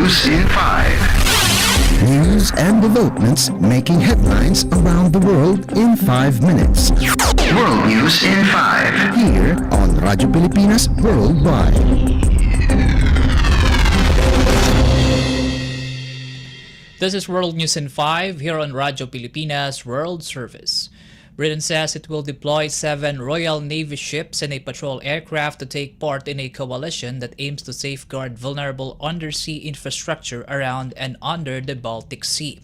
News in 5. News and developments making headlines around the world in 5 minutes. World News in 5. Here on Radyo Pilipinas Worldwide. This is World News in 5 here on Radyo Pilipinas World Service. Britain says it will deploy 7 Royal Navy ships and a patrol aircraft to take part in a coalition that aims to safeguard vulnerable undersea infrastructure around and under the Baltic Sea.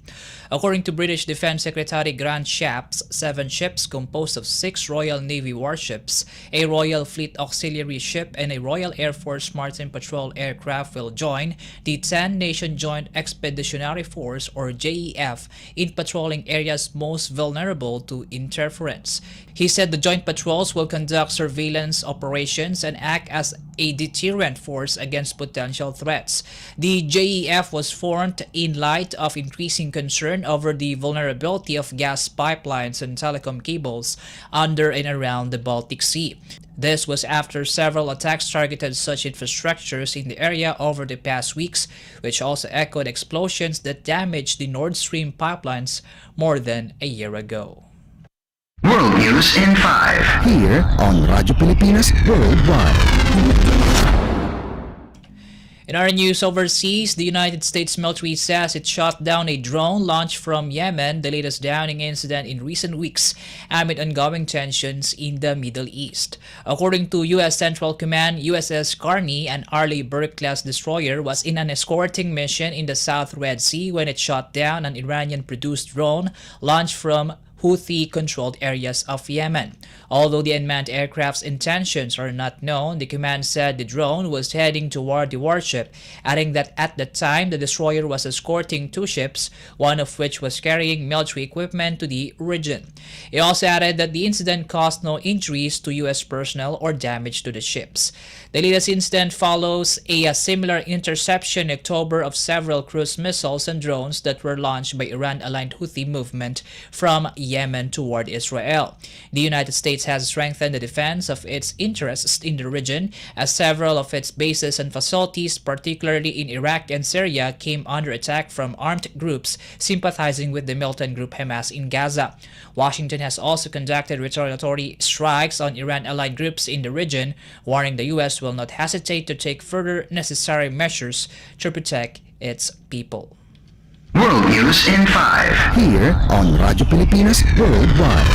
According to British Defence Secretary Grant Shapps, 7 ships composed of 6 Royal Navy warships, a Royal Fleet Auxiliary ship, and a Royal Air Force Maritime Patrol aircraft will join the 10-nation Joint Expeditionary Force, or JEF, in patrolling areas most vulnerable to interference. He said the joint patrols will conduct surveillance operations and act as a deterrent force against potential threats. The JEF was formed in light of increasing concern over the vulnerability of gas pipelines and telecom cables under and around the Baltic Sea. This was after several attacks targeted such infrastructures in the area over the past weeks, which also echoed explosions that damaged the Nord Stream pipelines more than a year ago. World News in 5. Here on Radyo Pilipinas Worldwide. In our news overseas, the United States military says it shot down a drone launched from Yemen, the latest downing incident in recent weeks amid ongoing tensions in the Middle East. According to U.S. Central Command, USS Carney, an Arleigh Burke-class destroyer, was in an escorting mission in the South Red Sea when it shot down an Iranian-produced drone launched from Houthi-controlled areas of Yemen. Although the unmanned aircraft's intentions are not known, the command said the drone was heading toward the warship, adding that at the time the destroyer was escorting 2 ships, one of which was carrying military equipment to the region. It also added that the incident caused no injuries to U.S. personnel or damage to the ships. The latest incident follows a similar interception in October of several cruise missiles and drones that were launched by Iran-aligned Houthi movement from Yemen toward Israel. The United States has strengthened the defense of its interests in the region as several of its bases and facilities, particularly in Iraq and Syria, came under attack from armed groups sympathizing with the militant group Hamas in Gaza. Washington has also conducted retaliatory strikes on Iran-allied groups in the region, warning the U.S. will not hesitate to take further necessary measures to protect its people. World News in 5. Here on Radyo Pilipinas Worldwide.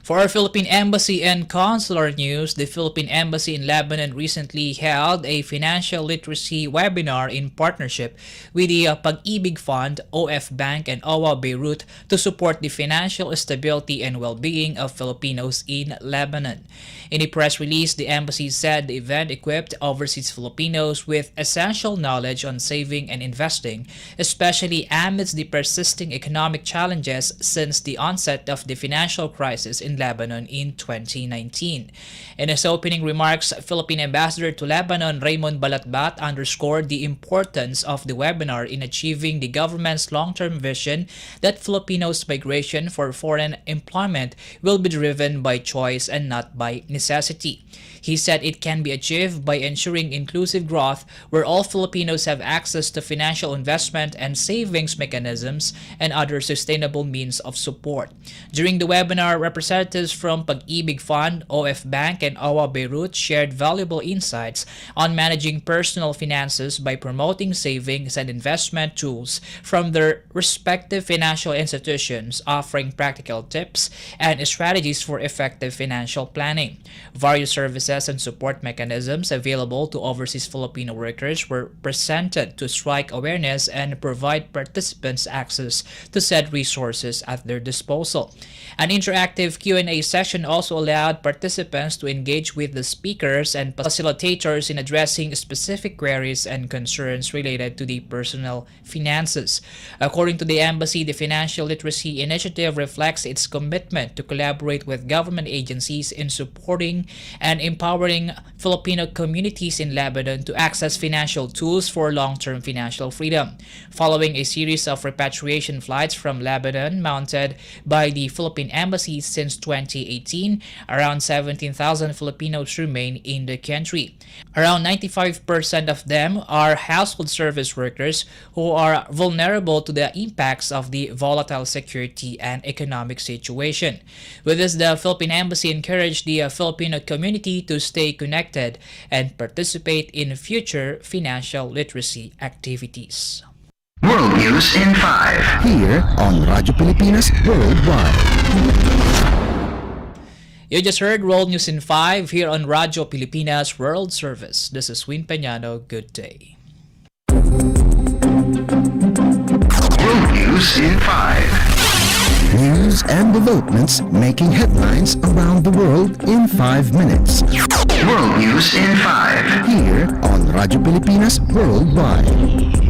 For our Philippine Embassy and Consular news, the Philippine Embassy in Lebanon recently held a financial literacy webinar in partnership with the Pag-ibig Fund, OF Bank, and OWA Beirut to support the financial stability and well-being of Filipinos in Lebanon. In a press release, the embassy said the event equipped overseas Filipinos with essential knowledge on saving and investing, especially amidst the persisting economic challenges since the onset of the financial crisis in Lebanon in 2019. In his opening remarks, Philippine Ambassador to Lebanon Raymond Balatbat underscored the importance of the webinar in achieving the government's long-term vision that Filipinos' migration for foreign employment will be driven by choice and not by necessity. He said it can be achieved by ensuring inclusive growth where all Filipinos have access to financial investment and savings mechanisms and other sustainable means of support. During the webinar, representatives from Pag-ibig Fund, OF Bank, and OWA Beirut shared valuable insights on managing personal finances by promoting savings and investment tools from their respective financial institutions, offering practical tips and strategies for effective financial planning. Various services and support mechanisms available to overseas Filipino workers were presented to strike awareness and provide participants access to said resources at their disposal. An interactive Q&A session also allowed participants to engage with the speakers and facilitators in addressing specific queries and concerns related to the personal finances. According to the embassy, the Financial Literacy Initiative reflects its commitment to collaborate with government agencies in supporting and empowering Filipino communities in Lebanon to access financial tools for long-term financial freedom. Following a series of repatriation flights from Lebanon mounted by the Philippine Embassy since 2018, around 17,000 Filipinos remain in the country. Around 95% of them are household service workers who are vulnerable to the impacts of the volatile security and economic situation. With this, the Philippine Embassy encouraged the Filipino community to stay connected and participate in future financial literacy activities. World News in 5. Here on Radyo Pilipinas Worldwide. You just heard World News in 5 here on Radyo Pilipinas World Service. This is Peñano. Good day. World News in 5. News and developments making headlines around the world in 5 minutes. World News in 5. Here on Radyo Pilipinas Worldwide.